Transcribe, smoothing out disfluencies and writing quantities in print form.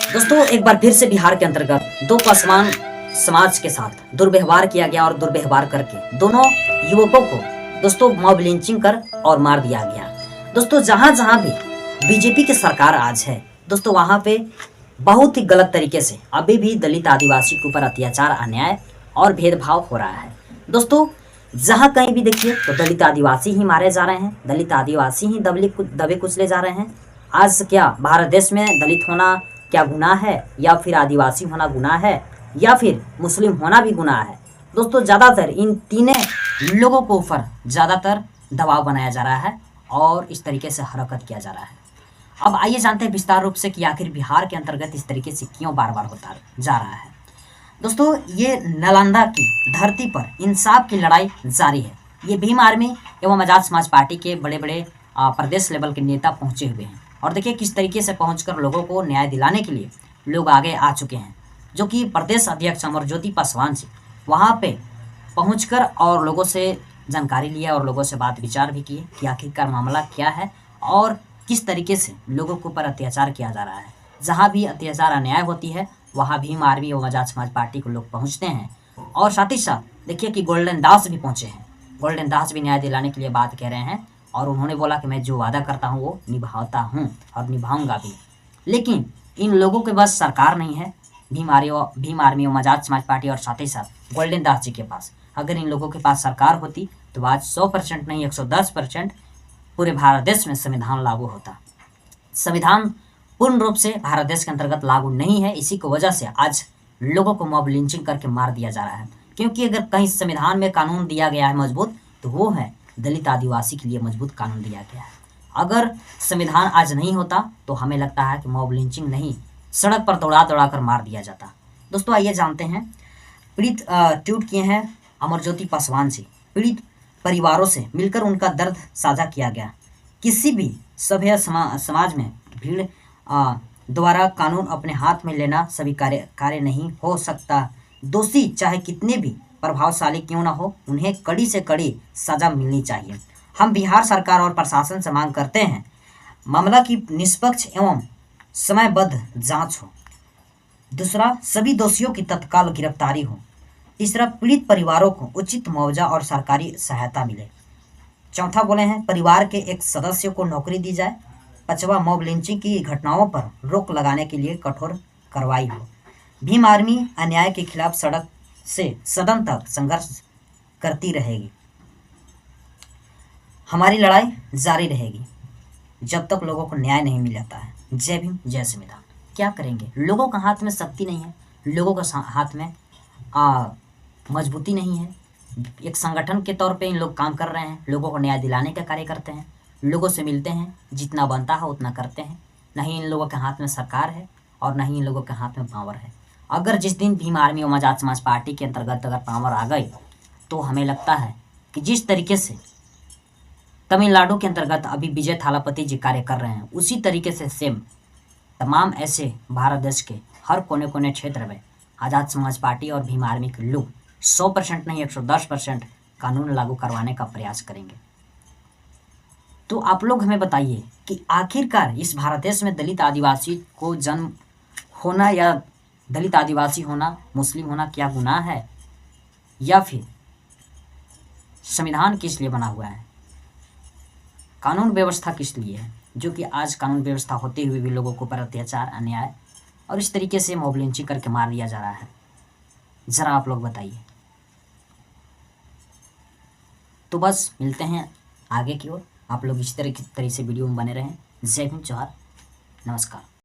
दोस्तों एक बार फिर से बिहार के अंतर्गत दो पासवान समाज के साथ दुर्व्यवहार किया गया और दुर्व्यवहार करके दोनों युवकों को दोस्तों मॉब लिंचिंग कर और मार दिया गया। दोस्तों जहां जहां भी बीजेपी की सरकार आज है दोस्तों वहां पे बहुत ही गलत तरीके से अभी भी दलित आदिवासी के ऊपर अत्याचार, अन्याय और भेदभाव हो रहा है। दोस्तों जहां कहीं भी देखिए तो दलित आदिवासी ही मारे जा रहे हैं, दलित आदिवासी ही दबे कुचले जा रहे हैं। आज क्या भारत देश में दलित होना क्या गुनाह है, या फिर आदिवासी होना गुनाह है, या फिर मुस्लिम होना भी गुनाह है? दोस्तों ज़्यादातर इन तीनों लोगों को ऊपर ज़्यादातर दबाव बनाया जा रहा है और इस तरीके से हरकत किया जा रहा है। अब आइए जानते हैं विस्तार रूप से कि आखिर बिहार के अंतर्गत इस तरीके से क्यों बार बार होता जा रहा है। दोस्तों ये नालंदा की धरती पर इंसाफ की लड़ाई जारी है। ये भीम आर्मी एवं आजाद समाज पार्टी के बड़े बड़े प्रदेश लेवल के नेता पहुंचे हुए हैं और देखिए किस तरीके से पहुंचकर लोगों को न्याय दिलाने के लिए लोग आगे आ चुके हैं। जो कि प्रदेश अध्यक्ष अमरज्योति पासवान जी वहाँ पे पहुंचकर और लोगों से जानकारी लिया और लोगों से बात विचार भी किए कि आखिरकार मामला क्या है और किस तरीके से लोगों के ऊपर अत्याचार किया जा रहा है। जहाँ भी अत्याचार अन्याय होती है वहाँ भीम आर्मी और आजाद समाज पार्टी के लोग पहुँचते हैं और साथ ही साथ देखिए कि गोल्डन दास भी पहुँचे हैं। गोल्डन दास भी न्याय दिलाने के लिए बात कह रहे हैं और उन्होंने बोला कि मैं जो वादा करता हूँ वो निभाता हूँ और निभाऊंगा भी। लेकिन इन लोगों के पास सरकार नहीं है, भीम आर्मी और आजाद समाज पार्टी और साथ ही साथ गोल्डन दास जी के पास। अगर इन लोगों के पास सरकार होती तो आज 100% नहीं 110% पूरे भारत देश में संविधान लागू होता। संविधान पूर्ण रूप से भारत देश के अंतर्गत लागू नहीं है, इसी की वजह से आज लोगों को मॉब लिंचिंग करके मार दिया जा रहा है। क्योंकि अगर कहीं संविधान में कानून दिया गया है मजबूत तो वो है दलित आदिवासी के लिए मजबूत कानून दिया गया है। अगर संविधान आज नहीं होता तो हमें लगता है कि मॉब लिंचिंग नहीं, सड़क पर दौड़ा दौड़ा कर मार दिया जाता। दोस्तों आइए जानते हैं पीड़ित ट्वीट किए हैं अमरज्योति पासवान जी। पीड़ित परिवारों से मिलकर उनका दर्द साझा किया गया। किसी भी सभ्य समाज में भीड़ द्वारा कानून अपने हाथ में लेना सभी कार्य नहीं हो सकता। दोषी चाहे कितने भी प्रभावशाली क्यों ना हो उन्हें कड़ी से कड़ी सजा मिलनी चाहिए। हम बिहार सरकार और प्रशासन से मांग करते हैं मामला की निष्पक्ष एवं समयबद्ध जांच हो। दूसरा, सभी दोषियों की तत्काल गिरफ्तारी हो। तीसरा, पीड़ित परिवारों को उचित मुआवजा और सरकारी सहायता मिले। चौथा बोले हैं परिवार के एक सदस्य को नौकरी दी जाए। पांचवा, मॉब लिंचिंग की घटनाओं पर रोक लगाने के लिए कठोर कार्रवाई हो। भीम आर्मी अन्याय के खिलाफ सड़क से सदन तक संघर्ष करती रहेगी। हमारी लड़ाई जारी रहेगी जब तक लोगों को न्याय नहीं मिल जाता है। जय भीम, जय संविधान। क्या करेंगे? लोगों का हाथ में शक्ति नहीं है, लोगों का हाथ में मजबूती नहीं है। एक संगठन के तौर पे इन लोग काम कर रहे हैं, लोगों को न्याय दिलाने का कार्य करते हैं, लोगों से मिलते हैं, जितना बनता है उतना करते हैं। नहीं इन लोगों के हाथ में सरकार है और नहीं इन लोगों के हाथ में पावर है। अगर जिस दिन भीम आर्मी और आजाद समाज पार्टी के अंतर्गत अगर पावर आ गई तो हमें लगता है कि जिस तरीके से तमिलनाडु के अंतर्गत अभी विजय थालापति जी कार्य कर रहे हैं उसी तरीके से सेम तमाम ऐसे भारत देश के हर कोने कोने क्षेत्र में आजाद समाज पार्टी और भीम आर्मी के लोग 100% नहीं 110% कानून लागू करवाने का प्रयास करेंगे। तो आप लोग हमें बताइए कि आखिरकार इस भारत देश में दलित आदिवासी को जन्म होना या दलित आदिवासी होना, मुस्लिम होना क्या गुनाह है, या फिर संविधान किस लिए बना हुआ है, कानून व्यवस्था किस लिए है, जो कि आज कानून व्यवस्था होते हुए भी लोगों को ऊपर अत्याचार, अन्याय और इस तरीके से मॉब लिंचिंग करके मार दिया जा रहा है। ज़रा आप लोग बताइए। तो बस मिलते हैं आगे की ओर। आप लोग इस तरह से वीडियो में बने रहें। जय भीम, जोहार, नमस्कार।